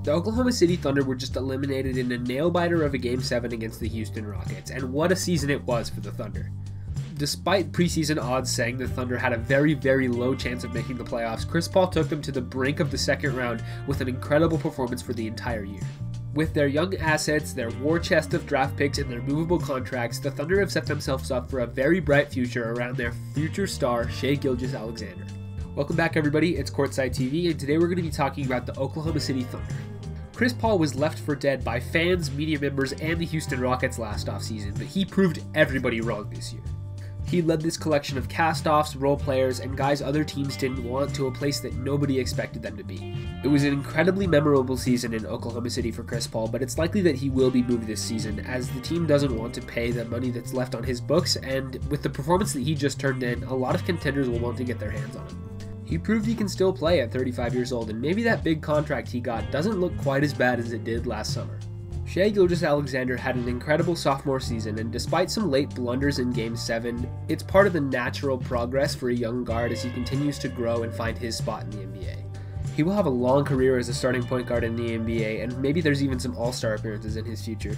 The Oklahoma City Thunder were just eliminated in a nail-biter of a Game 7 against the Houston Rockets, and what a season it was for the Thunder. Despite preseason odds saying the Thunder had a very, very low chance of making the playoffs, Chris Paul took them to the brink of the second round with an incredible performance for the entire year. With their young assets, their war chest of draft picks, and their movable contracts, the Thunder have set themselves up for a very bright future around their future star, Shai Gilgeous-Alexander. Welcome back, everybody. It's Courtside TV, and today we're going to be talking about the Oklahoma City Thunder. Chris Paul was left for dead by fans, media members, and the Houston Rockets last offseason, but he proved everybody wrong this year. He led this collection of cast-offs, role players, and guys other teams didn't want to a place that nobody expected them to be. It was an incredibly memorable season in Oklahoma City for Chris Paul, but it's likely that he will be moved this season, as the team doesn't want to pay the money that's left on his books, and with the performance that he just turned in, a lot of contenders will want to get their hands on him. He proved he can still play at 35 years old, and maybe that big contract he got doesn't look quite as bad as it did last summer. Shai Gilgeous-Alexander had an incredible sophomore season, and despite some late blunders in Game 7, it's part of the natural progress for a young guard as he continues to grow and find his spot in the NBA. He will have a long career as a starting point guard in the NBA, and maybe there's even some all-star appearances in his future.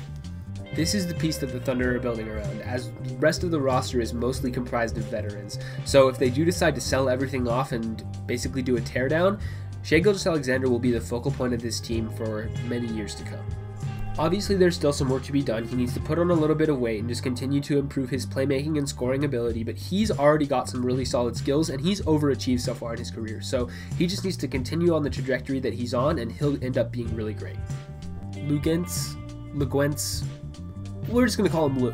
This is the piece that the Thunder are building around, as the rest of the roster is mostly comprised of veterans. So if they do decide to sell everything off and basically do a teardown, Shai Gilgeous-Alexander will be the focal point of this team for many years to come. Obviously, there's still some work to be done. He needs to put on a little bit of weight and just continue to improve his playmaking and scoring ability, but he's already got some really solid skills, and he's overachieved so far in his career. So he just needs to continue on the trajectory that he's on, and he'll end up being really great. Lugentz, we're just going to call him Lou.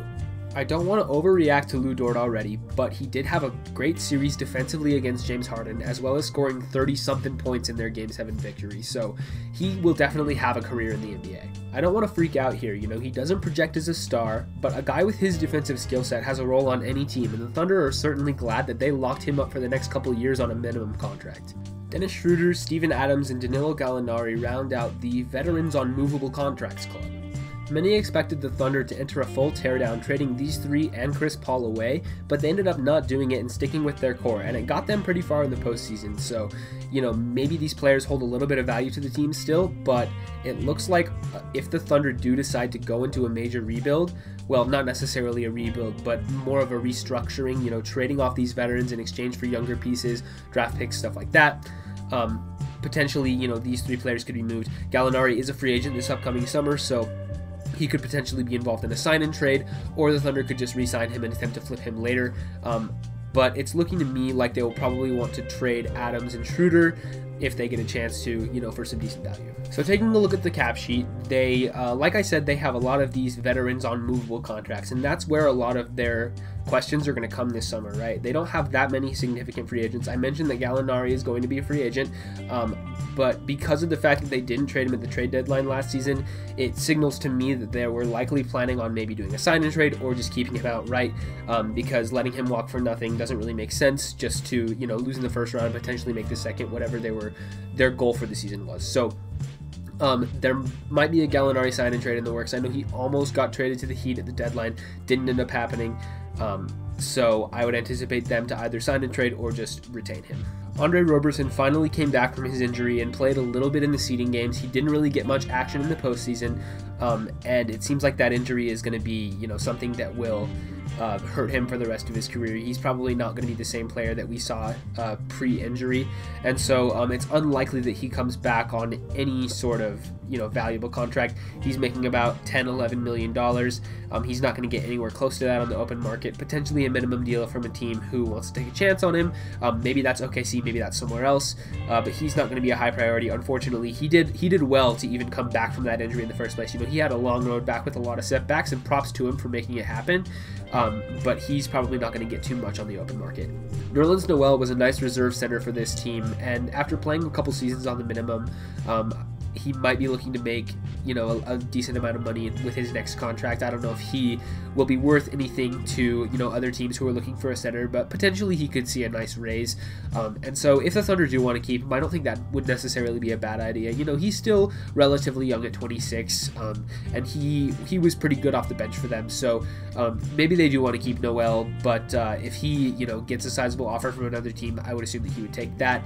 I don't want to overreact to Lou Dort already, but he did have a great series defensively against James Harden, as well as scoring 30-something points in their Game 7 victory, so he will definitely have a career in the NBA. I don't want to freak out here, he doesn't project as a star, but a guy with his defensive skill set has a role on any team, and the Thunder are certainly glad that they locked him up for the next couple years on a minimum contract. Dennis Schroeder, Steven Adams, and Danilo Gallinari round out the Veterans on Movable Contracts Club. Many expected the Thunder to enter a full teardown, trading these three and Chris Paul away, but they ended up not doing it and sticking with their core, and it got them pretty far in the postseason. So, maybe these players hold a little bit of value to the team still, but it looks like if the Thunder do decide to go into a major rebuild, well, not necessarily a rebuild, but more of a restructuring, trading off these veterans in exchange for younger pieces, draft picks, stuff like that. Potentially, these three players could be moved. Gallinari is a free agent this upcoming summer, so he could potentially be involved in a sign-and trade, or the Thunder could just re-sign him and attempt to flip him later. But it's looking to me like they will probably want to trade Adams and Schroeder if they get a chance to, for some decent value. So taking a look at the cap sheet, they, like I said, they have a lot of these veterans on movable contracts, and that's where a lot of their questions are going to come this summer, right? They don't have that many significant free agents. I mentioned that Gallinari is going to be a free agent, but because of the fact that they didn't trade him at the trade deadline last season, it signals to me that they were likely planning on maybe doing a sign-and-trade or just keeping him outright, because letting him walk for nothing doesn't really make sense, just to, lose in the first round, potentially make the second, whatever their goal for the season was. So there might be a Gallinari sign-and-trade in the works. I know he almost got traded to the Heat at the deadline, didn't end up happening, so I would anticipate them to either sign and trade or just retain him. Andre Roberson finally came back from his injury and played a little bit in the seeding games. He didn't really get much action in the postseason, and it seems like that injury is going to be, something that will hurt him for the rest of his career. He's probably not going to be the same player that we saw pre-injury, and so it's unlikely that he comes back on any sort of valuable contract. He's making about $10-11 million. He's not going to get anywhere close to that on the open market. Potentially a minimum deal from a team who wants to take a chance on him. Maybe that's OKC, maybe that's somewhere else, but he's not going to be a high priority. Unfortunately, he did well to even come back from that injury in the first place. He had a long road back with a lot of setbacks, and props to him for making it happen. But he's probably not going to get too much on the open market. Nerlens Noel was a nice reserve center for this team, and after playing a couple seasons on the minimum, he might be looking to make you know, a decent amount of money with his next contract. I don't know if he will be worth anything to, you know, other teams who are looking for a center, but potentially he could see a nice raise. And so if the Thunder do want to keep him, I don't think that would necessarily be a bad idea. You know, he's still relatively young at 26, and he was pretty good off the bench for them. So maybe they do want to keep Noel, but if he, you know, gets a sizable offer from another team, I would assume that he would take that.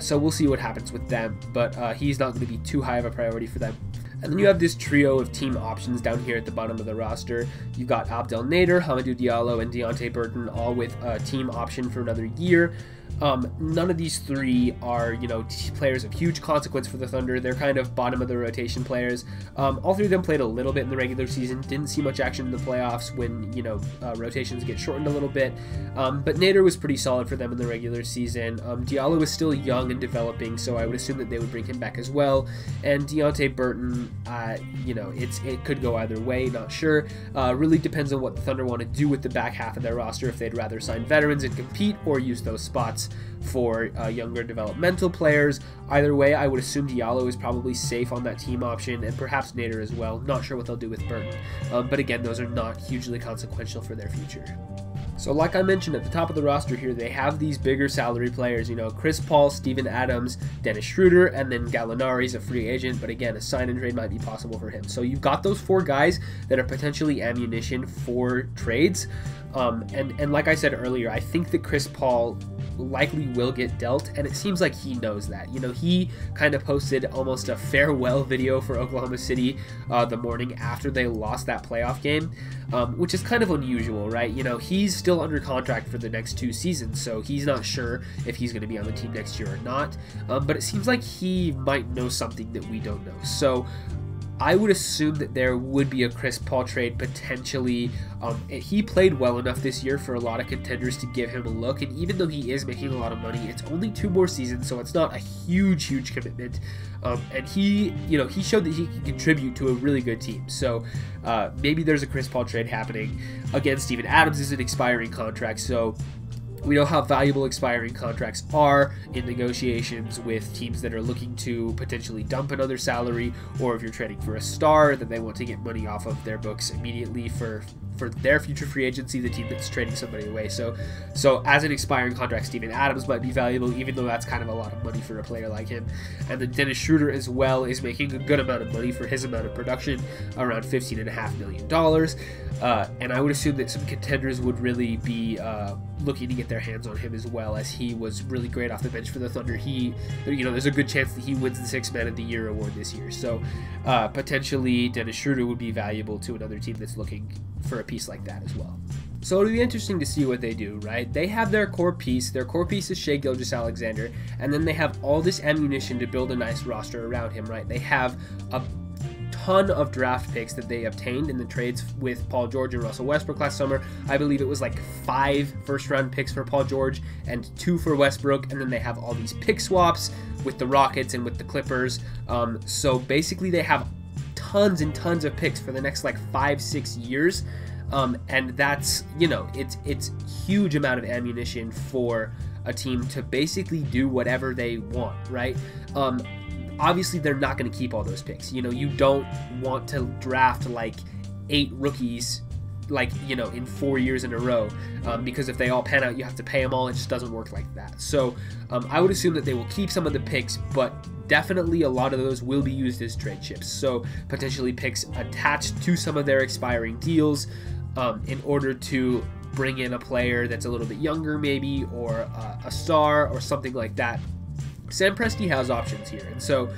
So we'll see what happens with them, but he's not going to be too high of a priority for them. And then you have this trio of team options down here at the bottom of the roster. You've got Abdel Nader, Hamidou Diallo, and Deontay Burton, all with a team option for another year. None of these three are, you know, players of huge consequence for the Thunder. They're kind of bottom of the rotation players. All three of them played a little bit in the regular season. Didn't see much action in the playoffs when, you know, rotations get shortened a little bit. But Nader was pretty solid for them in the regular season. Diallo is still young and developing, so I would assume that they would bring him back as well. And Deontay Burton, you know, it could go either way, not sure. Really depends on what the Thunder want to do with the back half of their roster, if they'd rather sign veterans and compete or use those spots for younger developmental players. Either way, I would assume Diallo is probably safe on that team option, and perhaps Nader as well. Not sure what they'll do with Burton. But again, those are not hugely consequential for their future. So like I mentioned at the top of the roster here, they have these bigger salary players, you know, Chris Paul, Steven Adams, Dennis Schroeder, and then Gallinari's a free agent, but again, a sign and trade might be possible for him. So you've got those four guys that are potentially ammunition for trades. And like I said earlier, I think that Chris Paul likely will get dealt, and it seems like he knows that. You know, he kind of posted almost a farewell video for Oklahoma City the morning after they lost that playoff game, which is kind of unusual, right? You know, he's still under contract for the next 2 seasons, so he's not sure if he's going to be on the team next year or not, but it seems like he might know something that we don't know. So I would assume that there would be a Chris Paul trade potentially. He played well enough this year for a lot of contenders to give him a look, and even though he is making a lot of money, it's only 2 more seasons, so it's not a huge commitment. And he showed that he can contribute to a really good team. So maybe there's a Chris Paul trade happening. Again, Steven Adams is an expiring contract, so we know how valuable expiring contracts are in negotiations with teams that are looking to potentially dump another salary, or if you're trading for a star, then they want to get money off of their books immediately for their future free agency, the team that's trading somebody away. So as an expiring contract, Steven Adams might be valuable, even though that's kind of a lot of money for a player like him. And then Dennis Schroeder as well is making a good amount of money for his amount of production, around $15.5 million. And I would assume that some contenders would really be looking to get their hands on him as well, as he was really great off the bench for the Thunder. There's a good chance that he wins the Sixth Man of the Year award this year. So potentially Dennis Schroeder would be valuable to another team that's looking for a piece like that as well. So it'll be interesting to see what they do, right? They have their core piece. Their core piece is Shai Gilgeous-Alexander, and then they have all this ammunition to build a nice roster around him, right? They have a ton of draft picks that they obtained in the trades with Paul George and Russell Westbrook last summer. I believe it was like 5 first-round picks for Paul George and 2 for Westbrook, and then they have all these pick swaps with the Rockets and with the Clippers. So basically they have tons and tons of picks for the next like 5-6 years, and that's, it's huge amount of ammunition for a team to basically do whatever they want, right? Obviously they're not going to keep all those picks. You don't want to draft like 8 rookies in 4 years in a row, because if they all pan out, you have to pay them all. It just doesn't work like that. So I would assume that they will keep some of the picks, but definitely a lot of those will be used as trade chips. So potentially picks attached to some of their expiring deals in order to bring in a player that's a little bit younger maybe, or a star or something like that. Sam Presti has options here, and so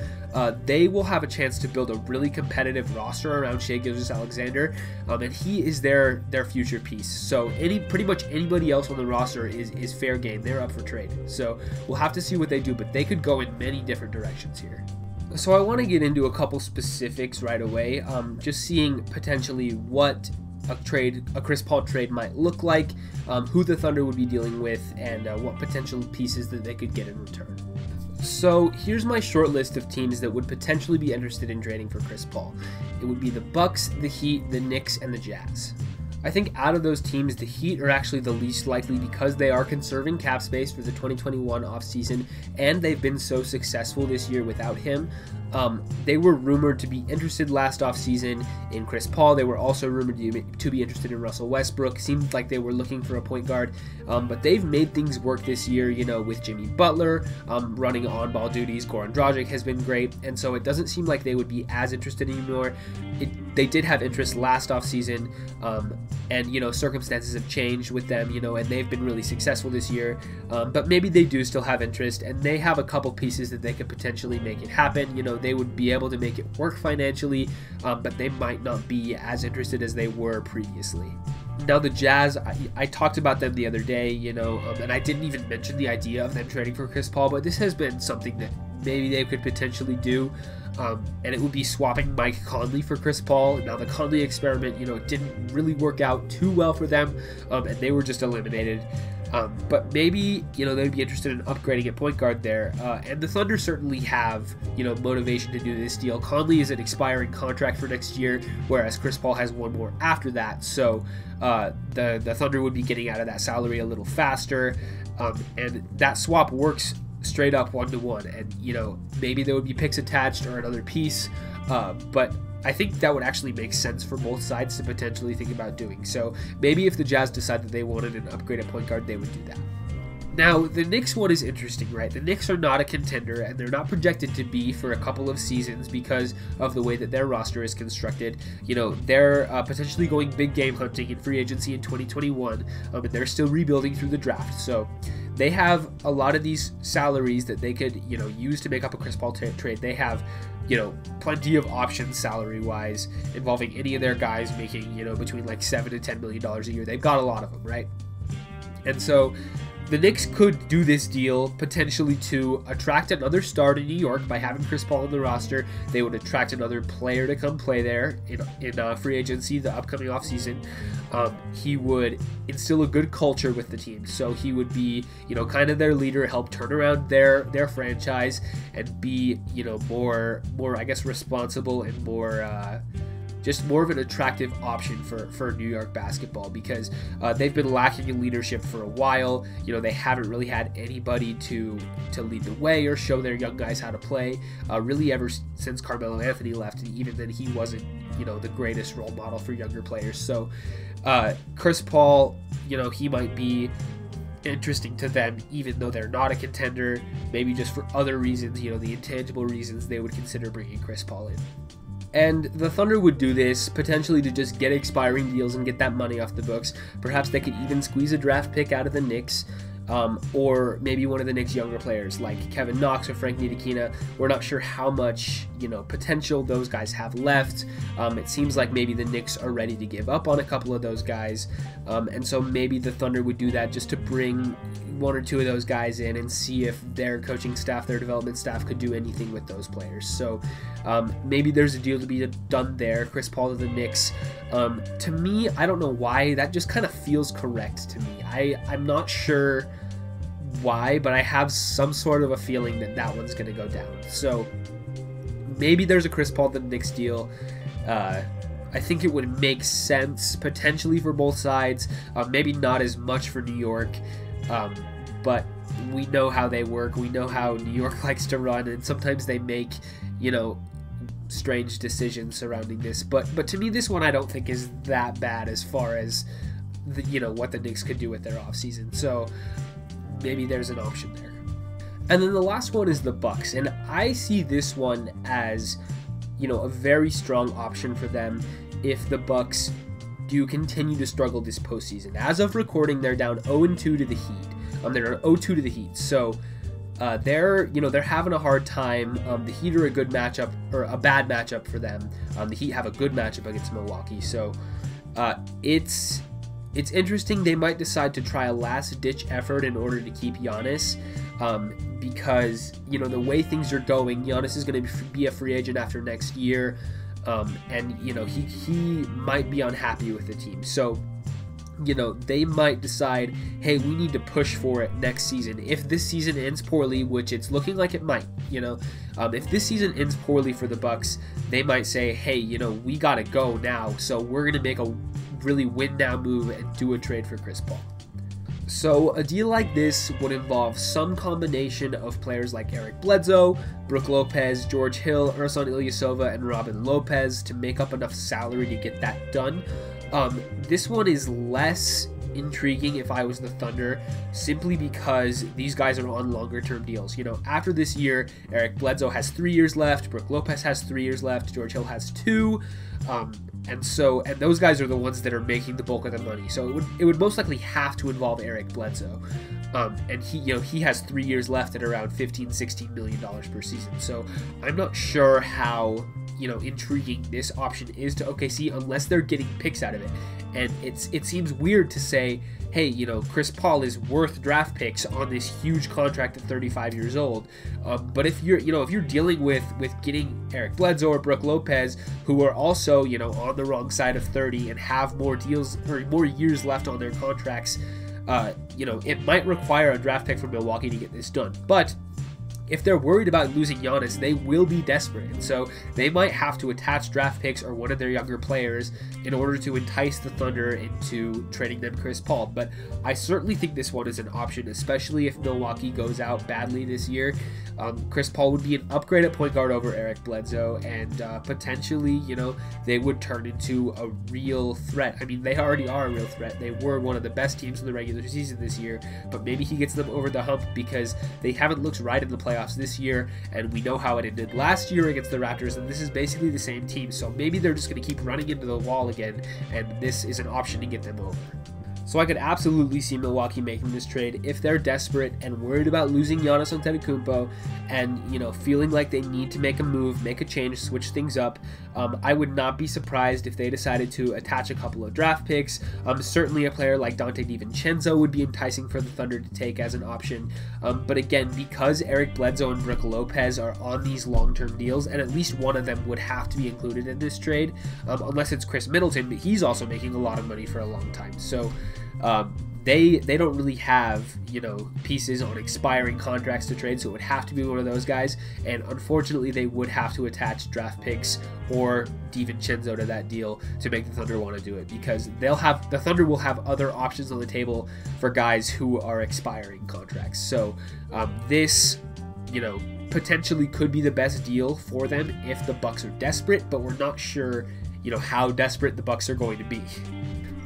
they will have a chance to build a really competitive roster around Shai Gilgeous-Alexander, and he is their future piece. So pretty much anybody else on the roster is fair game. They're up for trade. So we'll have to see what they do, but they could go in many different directions here. So I want to get into a couple specifics right away, just seeing potentially what a Chris Paul trade might look like, who the Thunder would be dealing with, and what potential pieces that they could get in return. So here's my short list of teams that would potentially be interested in trading for Chris Paul. It would be the Bucks, the Heat, the Knicks, and the Jazz. I think out of those teams, the Heat are actually the least likely because they are conserving cap space for the 2021 offseason, and they've been so successful this year without him. They were rumored to be interested last offseason in Chris Paul. They were also rumored to be interested in Russell Westbrook. Seemed like they were looking for a point guard, but they've made things work this year, with Jimmy Butler running on-ball duties. Goran Dragic has been great, and so it doesn't seem like they would be as interested anymore. They did have interest last offseason, and circumstances have changed with them, and they've been really successful this year, but maybe they do still have interest, and they have a couple pieces that they could potentially make it happen. They would be able to make it work financially, but they might not be as interested as they were previously. Now the Jazz, I talked about them the other day, and I didn't even mention the idea of them trading for Chris Paul, but this has been something that maybe they could potentially do, and it would be swapping Mike Conley for Chris Paul. Now the Conley experiment, didn't really work out too well for them, and they were just eliminated. But maybe, they'd be interested in upgrading at point guard there. And the Thunder certainly have, motivation to do this deal. Conley is an expiring contract for next year, whereas Chris Paul has one more after that. So the Thunder would be getting out of that salary a little faster. And that swap works straight up 1-to-1. And, maybe there would be picks attached or another piece. But I think that would actually make sense for both sides to potentially think about doing. So maybe if the Jazz decide that they wanted an upgrade at point guard, they would do that. Now, the Knicks one is interesting, right? The Knicks are not a contender, and they're not projected to be for a couple of seasons because of the way that their roster is constructed. They're potentially going big game hunting in free agency in 2021, and they're still rebuilding through the draft. So they have a lot of these salaries that they could, use to make up a Chris Paul trade. They have plenty of options salary-wise involving any of their guys making, between like $7 to $10 million a year. They've got a lot of them, right? And so the Knicks could do this deal potentially to attract another star to New York by having Chris Paul on the roster. They would attract another player to come play there in free agency the upcoming offseason. He would instill a good culture with the team. So he would be, kind of their leader, help turn around their franchise and be, more, I guess, responsible and more, just more of an attractive option for New York basketball because they've been lacking in leadership for a while. They haven't really had anybody to lead the way or show their young guys how to play, really ever since Carmelo Anthony left, and even then he wasn't, the greatest role model for younger players. So Chris Paul, he might be interesting to them even though they're not a contender, maybe just for other reasons, the intangible reasons they would consider bringing Chris Paul in. And the Thunder would do this potentially to just get expiring deals and get that money off the books. Perhaps they could even squeeze a draft pick out of the Knicks, or maybe one of the Knicks' younger players like Kevin Knox or Frank Ntilikina. We're not sure how much potential those guys have left. It seems like maybe the Knicks are ready to give up on a couple of those guys, and so maybe the Thunder would do that just to bring one or two of those guys in and see if their coaching staff, their development staff could do anything with those players. So maybe there's a deal to be done there. Chris Paul to the Knicks. To me, I don't know why, that just kind of feels correct to me. I'm not sure why, but I have some sort of a feeling that one's going to go down. So maybe there's a Chris Paul to the Knicks deal. I think it would make sense potentially for both sides. Maybe not as much for New York, but we know how they work. We know how New York likes to run, and sometimes they make, strange decisions surrounding this. But to me, this one I don't think is that bad as far as what the Knicks could do with their offseason. So maybe there's an option there. And then the last one is the Bucks, and I see this one as a very strong option for them if the Bucks do continue to struggle this postseason. As of recording, they're down 0-2 to the Heat. They're 0-2 to the Heat. So they're having a hard time. The Heat are a good matchup, or a bad matchup for them. The Heat have a good matchup against Milwaukee. So it's interesting. They might decide to try a last-ditch effort in order to keep Giannis, because the way things are going, Giannis is going to be a free agent after next year, and he might be unhappy with the team. So they might decide, hey, we need to push for it next season. If this season ends poorly, which it's looking like it might, if this season ends poorly for the Bucks, they might say, hey, we gotta go now, so we're gonna make a really win now move and do a trade for Chris Paul. So a deal like this would involve some combination of players like Eric Bledsoe, Brook Lopez, George Hill, Ersan Ilyasova, and Robin Lopez to make up enough salary to get that done. This one is less intriguing if I was the Thunder, simply because these guys are on longer term deals. You know, after this year, Eric Bledsoe has 3 years left, Brook Lopez has 3 years left, George Hill has 2, and those guys are the ones that are making the bulk of the money. So it would most likely have to involve Eric Bledsoe, and he has 3 years left at around $15-16 million per season. So I'm not sure how intriguing this option is to OKC unless they're getting picks out of it. And it seems weird to say, hey, Chris Paul is worth draft picks on this huge contract at 35 years old. But if you're dealing with getting Eric Bledsoe or Brook Lopez, who are also on the wrong side of 30 and have more deals or more years left on their contracts, it might require a draft pick from Milwaukee to get this done. But if they're worried about losing Giannis, they will be desperate, and so they might have to attach draft picks or one of their younger players in order to entice the Thunder into trading them Chris Paul. But I certainly think this one is an option, especially if Milwaukee goes out badly this year. Chris Paul would be an upgrade at point guard over Eric Bledsoe, and potentially, they would turn into a real threat. I mean, they already are a real threat. They were one of the best teams in the regular season this year, but maybe he gets them over the hump because they haven't looked right in the playoffs this year, and we know how it ended last year against the Raptors, and this is basically the same team. So maybe they're just going to keep running into the wall again, and this is an option to get them over. So I could absolutely see Milwaukee making this trade if they're desperate and worried about losing Giannis Antetokounmpo and, feeling like they need to make a move, make a change, switch things up. I would not be surprised if they decided to attach a couple of draft picks. Certainly a player like Dante DiVincenzo would be enticing for the Thunder to take as an option. But again, because Eric Bledsoe and Brook Lopez are on these long-term deals, and at least one of them would have to be included in this trade, unless it's Chris Middleton, but he's also making a lot of money for a long time. So they don't really have pieces on expiring contracts to trade, so it would have to be one of those guys, and unfortunately they would have to attach draft picks or DiVincenzo to that deal to make the Thunder want to do it, because the Thunder will have other options on the table for guys who are expiring contracts. So this potentially could be the best deal for them if the Bucks are desperate, but we're not sure how desperate the Bucks are going to be.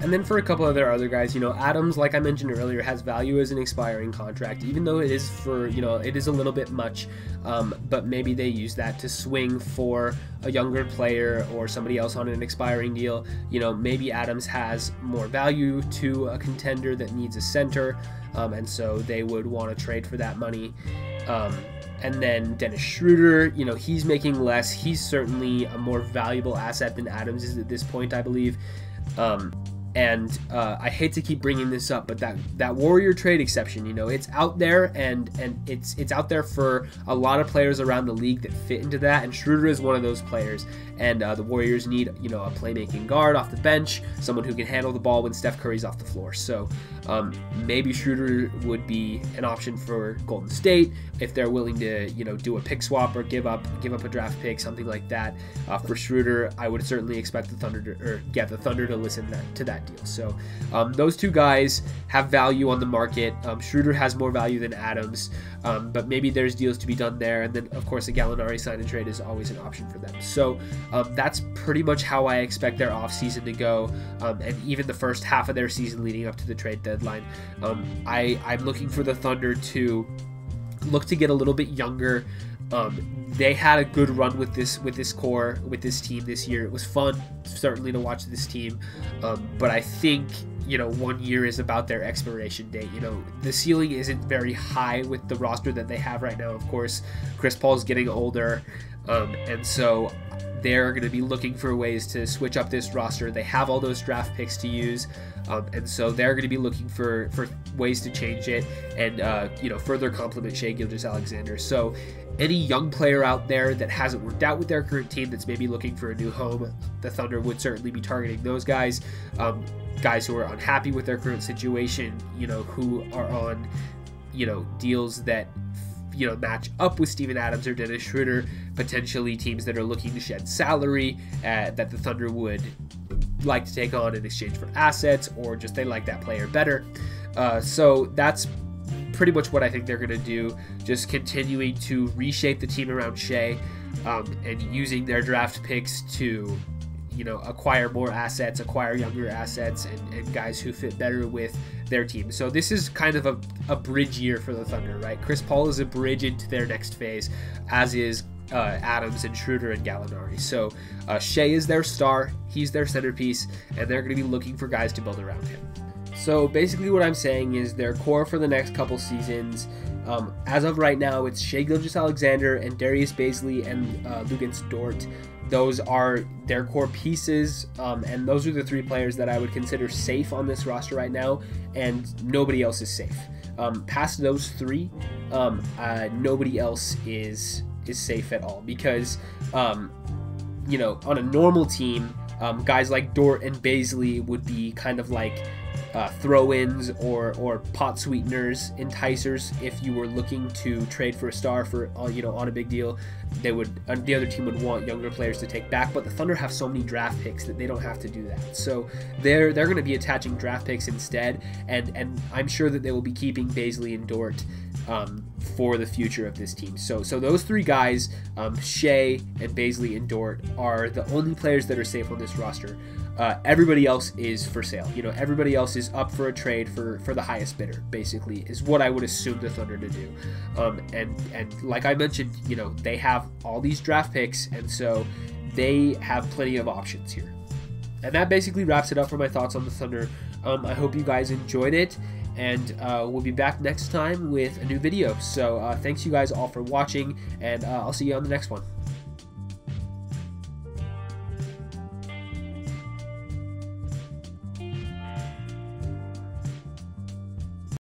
And then for a couple of their other guys, Adams, like I mentioned earlier, has value as an expiring contract, even though it is it is a little bit much, but maybe they use that to swing for a younger player or somebody else on an expiring deal. Maybe Adams has more value to a contender that needs a center, and so they would want to trade for that money. And then Dennis Schroeder, he's making less. He's certainly a more valuable asset than Adams is at this point, I believe. And I hate to keep bringing this up, but that Warrior trade exception, it's out there, and it's out there for a lot of players around the league that fit into that, and Schroeder is one of those players. And the Warriors need, a playmaking guard off the bench, someone who can handle the ball when Steph Curry's off the floor. So maybe Schroeder would be an option for Golden State if they're willing to, do a pick swap or give up a draft pick, something like that. For Schroeder, I would certainly expect the Thunder to listen to that deal. So those two guys have value on the market. Schroeder has more value than Adams, but maybe there's deals to be done there. And then, of course, a Gallinari sign and trade is always an option for them. So that's pretty much how I expect their offseason to go, and even the first half of their season leading up to the trade deadline. I'm looking for the Thunder to look to get a little bit younger. They had a good run with this core, with this team this year. It was fun, certainly, to watch this team, but I think 1 year is about their expiration date. The ceiling isn't very high with the roster that they have right now. Of course, Chris Paul's getting older, and so they're going to be looking for ways to switch up this roster. They have all those draft picks to use, and so they're going to be looking for ways to change it and further complement Shai Gilgeous-Alexander. So any young player out there that hasn't worked out with their current team that's maybe looking for a new home, the Thunder would certainly be targeting those guys. Guys who are unhappy with their current situation, who are on deals that match up with Steven Adams or Dennis Schroeder, potentially teams that are looking to shed salary that the Thunder would like to take on in exchange for assets, or just they like that player better. So that's pretty much what I think they're going to do, just continuing to reshape the team around Shea, and using their draft picks to, acquire more assets, acquire younger assets, and guys who fit better with their team. So this is kind of a bridge year for the Thunder, right? Chris Paul is a bridge into their next phase, as is Adams and Schroeder and Gallinari. So Shea is their star, he's their centerpiece, and they're going to be looking for guys to build around him. So basically what I'm saying is their core for the next couple seasons, as of right now, it's Shai Gilgeous-Alexander and Darius Bazley and Luguentz Dort. Those are their core pieces, and those are the three players that I would consider safe on this roster right now, and nobody else is safe. Past those three, nobody else is safe at all, because on a normal team, guys like Dort and Bazley would be kind of like throw-ins or pot sweeteners, enticers. If you were looking to trade for a star for on a big deal, the other team would want younger players to take back. But the Thunder have so many draft picks that they don't have to do that. So they're going to be attaching draft picks instead, and I'm sure that they will be keeping Bazley and Dort for the future of this team. So those three guys, Shea and Bazley and Dort, are the only players that are safe on this roster. Everybody else is for sale. Everybody else is up for a trade for the highest bidder, basically, is what I would assume the Thunder to do. And like I mentioned, they have all these draft picks, and so they have plenty of options here. And that basically wraps it up for my thoughts on the Thunder. I hope you guys enjoyed it, and we'll be back next time with a new video. So thanks you guys all for watching, and I'll see you on the next one.